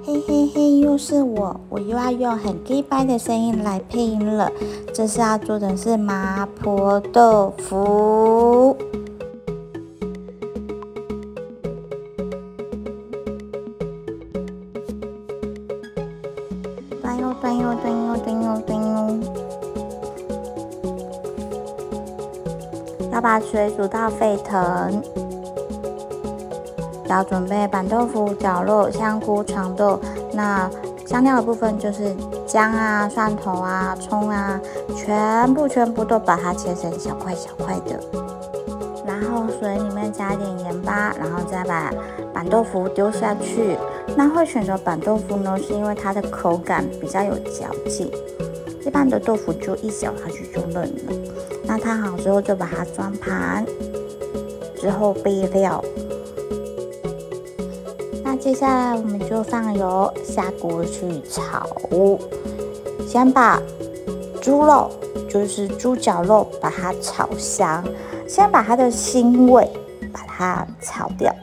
嘿嘿嘿，又是我又要用很 gay 掰的声音来配音了。这次要做的是麻婆豆腐。端哟端哟端哟端哟端哟，要把水煮到沸腾。要准备板豆腐、绞肉、香菇、长豆。那香料的部分就是姜啊、蒜头啊、葱啊，全部都把它切成小块的。然后水里面加一点盐巴，然后再把板豆腐丢下去。那会选择板豆腐呢，是因为它的口感比较有嚼劲。一般的豆腐就一咬下去就嫩了。那烫好之后就把它装盘，之后备料。那接下来我们就放油下锅去炒，先把猪肉，就是猪脚肉，把它炒香，先把它的腥味把它炒掉，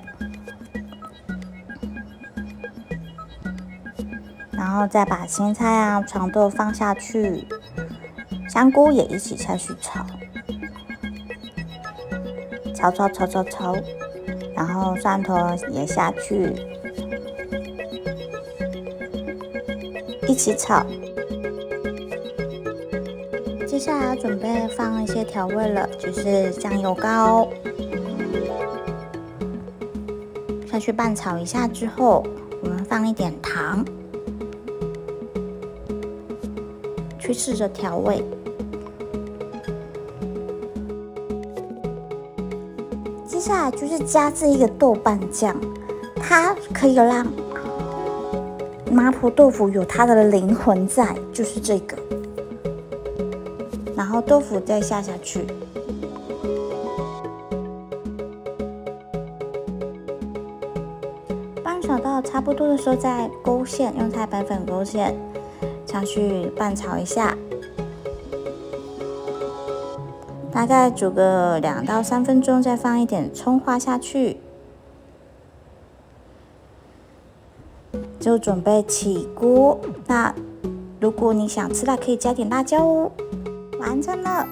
然后再把青菜啊、长豆放下去，香菇也一起下去炒，炒，然后蒜头也下去。一起炒，接下来准备放一些调味了，就是酱油膏，下去拌炒一下之后，我们放一点糖，去试着调味。接下来就是加这一个豆瓣酱，它可以让麻婆豆腐有它的灵魂在，就是这个。然后豆腐再下去，拌炒到差不多的时候，再勾芡，用菜板粉勾芡下去拌炒一下，大概煮个2到3分钟，再放一点葱花下去。就准备起锅，那如果你想吃辣，可以加点辣椒哦。完成了。